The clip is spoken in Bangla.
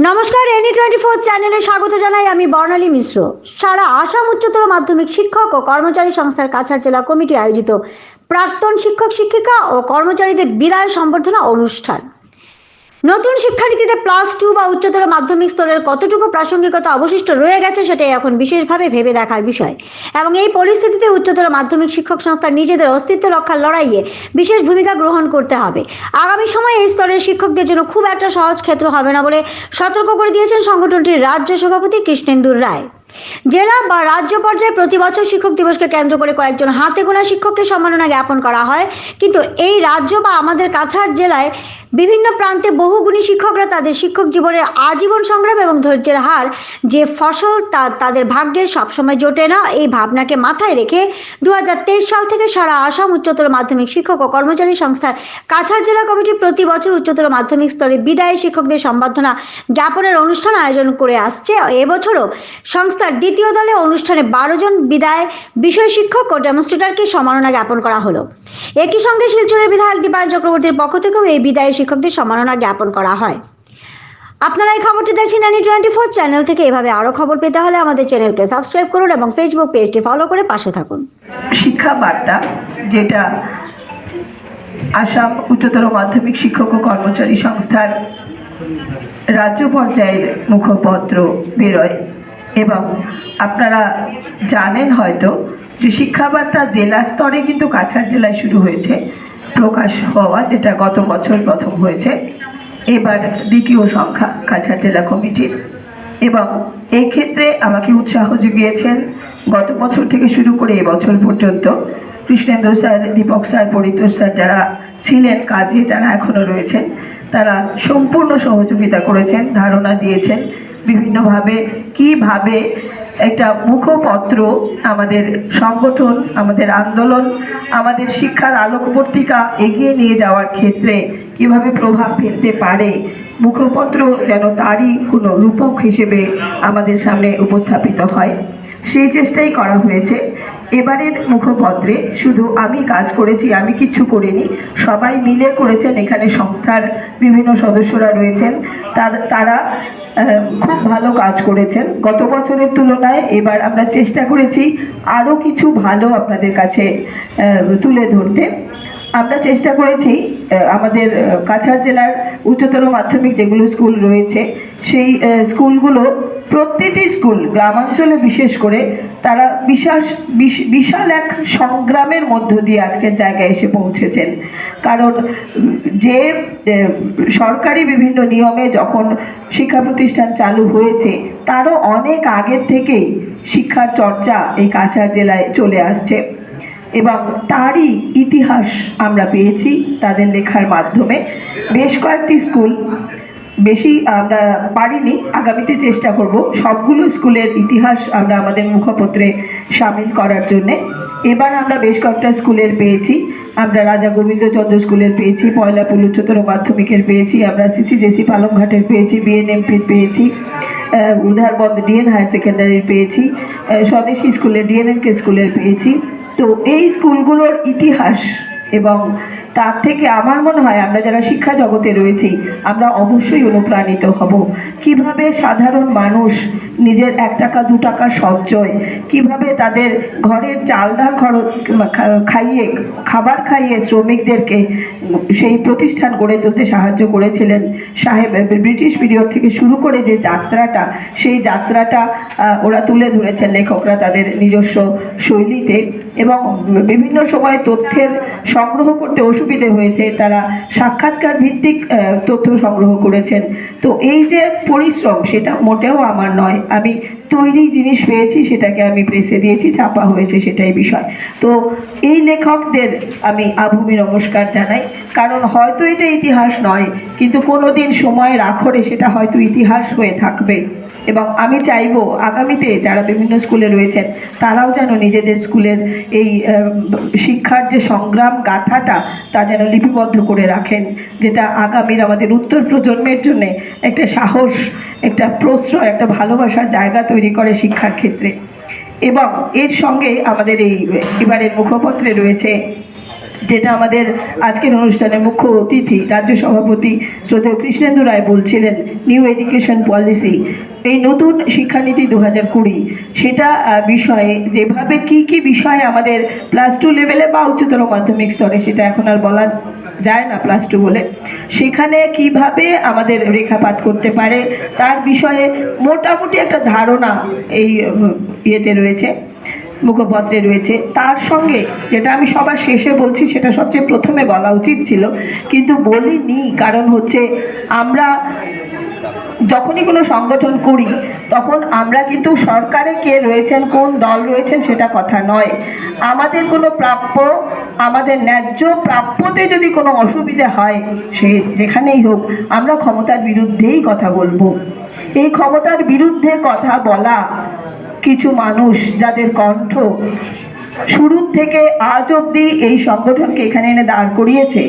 নমস্কার, NE24 চ্যানেলে স্বাগত জানাই। আমি বর্ণালী মিশ্র। সারা আসাম উচ্চতর মাধ্যমিক শিক্ষক ও কর্মচারী সংস্থার কাছাড় জেলা কমিটি আয়োজিত প্রাক্তন শিক্ষক শিক্ষিকা ও কর্মচারীদের বিদায় সম্বর্ধনা অনুষ্ঠান। নতুন শিক্ষানীতিতে +2 বা উচ্চতর মাধ্যমিক স্তরের কতটুকু প্রাসঙ্গিকতা অবশিষ্ট রয়ে গেছে সেটাই এখন বিশেষভাবে ভেবে দেখার বিষয়। এবং এই পরিস্থিতিতে উচ্চতর মাধ্যমিক শিক্ষক সংস্থা নিজেদের অস্তিত্ব রক্ষার লড়াইয়ে বিশেষ ভূমিকা গ্রহণ করতে হবে। আগামী সময়ে এই স্তরের শিক্ষকদের জন্য খুব একটা সহজ ক্ষেত্র হবে না বলে সতর্ক করে দিয়েছেন সংগঠনটির রাজ্য সভাপতি কৃষ্ণেন্দু রায়। জেলা বা রাজ্য পর্যায়ে প্রতি বছর শিক্ষক দিবসকে কেন্দ্র করে কয়েকজন হাতে গোনা শিক্ষককে সম্মাননা জ্ঞাপন করা হয়, কিন্তু এই রাজ্য বা আমাদের কাছাড় জেলায় বিভিন্ন প্রান্তে বহুগুণী শিক্ষকরা তাদের শিক্ষক জীবনের আজীবন সংগ্রাম এবং ধৈর্যের হার যে ফসল তাদের ভাগ্যে সবসময় জোটে না। এই ভাবনাকে মাথায় রেখে 2023 সাল থেকে সারা আসাম উচ্চতর মাধ্যমিক শিক্ষক ও কর্মচারী সংস্থার কাছাড় জেলা কমিটি প্রতি বছর উচ্চতর মাধ্যমিক স্তরে বিদায়ী শিক্ষকদের সম্বর্ধনা জ্ঞাপনের অনুষ্ঠান আয়োজন করে আসছে। এবছরও সংস্থার দ্বিতীয় দলে অনুষ্ঠানে 12 জন বিদায় বিষয় শিক্ষক ও ডেমনস্ট্রেটরকে সম্মাননা জ্ঞাপন করা হলো। একই সঙ্গে শিলচরের বিধায়ক দীপায়ন চক্রবর্তীর পক্ষ থেকেও এই বিদায়ী শিক্ষকদের সম্মাননা জ্ঞাপন করা হয়। আপনারা এই খবরটি দেখছেন NE24 চ্যানেল থেকে। এভাবে আরো খবর পেতে হলে আমাদের চ্যানেলকে সাবস্ক্রাইব করুন এবং ফেসবুক পেজটি ফলো করে পাশে থাকুন। শিক্ষা বার্তা, যেটা আসাম উচ্চতর মাধ্যমিক শিক্ষক ও কর্মচারী সংস্থার রাজ্য পর্যায়ের মুখপত্র বেরোয়, এবং আপনারা জানেন হয়তো যে শিক্ষা বার্তা জেলা স্তরে কিন্তু কাছাড় জেলায় শুরু হয়েছে প্রকাশ হওয়া, যেটা গত বছর প্রথম হয়েছে, এবার দ্বিতীয় সংখ্যা কাছাড় জেলা কমিটির। এবং এই ক্ষেত্রে আমাকে উৎসাহ জুগিয়েছেন গত বছর থেকে শুরু করে এবছর পর্যন্ত Krishnendu sir, Dipak sir, Paritosh sir যারা ছিলেন কাজে, যারা এখনও রয়েছেন, তারা সম্পূর্ণ সহযোগিতা করেছেন, ধারণা দিয়েছেন বিভিন্নভাবে কিভাবে একটা মুখপত্র আমাদের সংগঠন, আমাদের আন্দোলন, আমাদের শিক্ষার আলোকবর্তিকা এগিয়ে নিয়ে যাওয়ার ক্ষেত্রে কিভাবে প্রভাব ফেলতে পারে, মুখপত্র যেন তারই কোনো রূপক হিসেবে আমাদের সামনে উপস্থাপিত হয়, সেই চেষ্টাই করা হয়েছে। এবারের মুখপত্রে শুধু আমি কাজ করেছি, আমি কিছু করিনি, সবাই মিলে করেছেন। এখানে সংস্থার বিভিন্ন সদস্যরা রয়েছেন, তারা খুব ভালো কাজ করেছেন। গত বছরের তুলনায় এবার আমরা চেষ্টা করেছি আরও কিছু ভালো আপনাদের কাছে তুলে ধরতে। আমরা চেষ্টা করেছি আমাদের কাছাড় জেলার উচ্চতর মাধ্যমিক যেগুলো স্কুল রয়েছে, সেই স্কুলগুলো, প্রতিটি স্কুল গ্রামাঞ্চলে বিশেষ করে, তারা বিশাল এক সংগ্রামের মধ্য দিয়ে আজকের জায়গায় এসে পৌঁছেছেন। কারণ যে সরকারি বিভিন্ন নিয়মে যখন শিক্ষা প্রতিষ্ঠান চালু হয়েছে, তারও অনেক আগের থেকেই শিক্ষার চর্চা এই কাছাড় জেলায় চলে আসছে, এবং তারই ইতিহাস আমরা পেয়েছি তাদের লেখার মাধ্যমে। বেশ কয়েকটি স্কুল, বেশি আমরা পারিনি, আগামীতে চেষ্টা করব সবগুলো স্কুলের ইতিহাস আমরা আমাদের মুখপত্রে সামিল করার জন্যে। এবার আমরা বেশ কয়েকটা স্কুলের পেয়েছি, আমরা রাজা গোবিন্দচন্দ্র স্কুলের পেয়েছি, পয়লাপুল উচ্চতর মাধ্যমিকের পেয়েছি, আমরা CCJC পালংঘাটের পেয়েছি, BNMPর পেয়েছি, উধারবন্দ DN হায়ার সেকেন্ডারির পেয়েছি, স্বদেশী স্কুলের DNNK স্কুলের পেয়েছি। তো এই স্কুলগুলোর ইতিহাস, এবং তার থেকে আমার মনে হয় আমরা যারা শিক্ষা জগতে রয়েছি আমরা অবশ্যই অনুপ্রাণিত হব। কিভাবে সাধারণ মানুষ নিজের 1 টাকা 2 টাকার সঞ্চয়, কিভাবে তাদের ঘরের চাল ডাল খাইয়ে, খাবার খাইয়ে শ্রমিকদেরকে সেই প্রতিষ্ঠান গড়ে তুলতে সাহায্য করেছিলেন সাহেব। ব্রিটিশ পিরিয়ড থেকে শুরু করে যে যাত্রাটা, সেই যাত্রাটা ওরা তুলে ধরেছেন লেখকরা তাদের নিজস্ব শৈলীতে, এবং বিভিন্ন সময় তথ্যের সংগ্রহ করতে অসুবিধে হয়েছে, তারা সাক্ষাৎকার ভিত্তিক তথ্য সংগ্রহ করেছেন। তো এই যে পরিশ্রম, সেটা মোটেও আমার নয়, আমি তৈরি জিনিস পেয়েছি, সেটাকে আমি প্রেসে দিয়েছি, ছাপা হয়েছে, সেটাই বিষয়। তো এই লেখকদের আমি আভূমি নমস্কার জানাই, কারণ হয়তো এটা ইতিহাস নয়, কিন্তু কোনো দিন সময়ের আখরে সেটা হয়তো ইতিহাস হয়ে থাকবে। এবং আমি চাইবো আগামীতে যারা বিভিন্ন স্কুলে রয়েছেন তারাও যেন নিজেদের স্কুলের এই শিক্ষার যে সংগ্রাম গাথাটা তা যেন লিপিবদ্ধ করে রাখেন, যেটা আগামীর আমাদের উত্তর প্রজন্মের জন্যে একটা সাহস, একটা প্রশ্রয়, একটা ভালোবাসার জায়গা তৈরি করে শিক্ষার ক্ষেত্রে। এবং এর সঙ্গে আমাদের এই এবারের মুখপত্রে রয়েছে যেটা আমাদের আজকের অনুষ্ঠানের মুখ্য অতিথি রাজ্য সভাপতি শ্রদ্ধেয় কৃষ্ণেন্দু রায় বলছিলেন, নিউ এডুকেশন পলিসি, এই নতুন শিক্ষানীতি 2020, সেটা বিষয়ে যেভাবে কি বিষয়ে আমাদের +2 লেভেলে বা উচ্চতর মাধ্যমিক স্তরে, সেটা এখন আর বলা যায় না +2 বলে, সেখানে কিভাবে আমাদের রেখাপাত করতে পারে তার বিষয়ে মোটামুটি একটা ধারণা এই ইয়েতে রয়েছে, মুখপত্রে রয়েছে। তার সঙ্গে যেটা আমি সবার শেষে বলছি, সেটা সবচেয়ে প্রথমে বলা উচিত ছিল কিন্তু বলিনি, কারণ হচ্ছে আমরা যখনই কোনো সংগঠন করি তখন আমরা কিন্তু সরকারে কে রয়েছেন, কোন দল রয়েছেন সেটা কথা নয়, আমাদের কোনো প্রাপ্য, আমাদের ন্যায্য প্রাপ্যতে যদি কোনো অসুবিধা হয়, সে যেখানেই হোক, আমরা ক্ষমতার বিরুদ্ধেই কথা বলবো। এই ক্ষমতার বিরুদ্ধে কথা বলা কিছু মানুষ, যাদের কণ্ঠ শুরু থেকে আজ অবধি এই সংগঠনকে এখানে এনে দাঁড় করিয়েছে,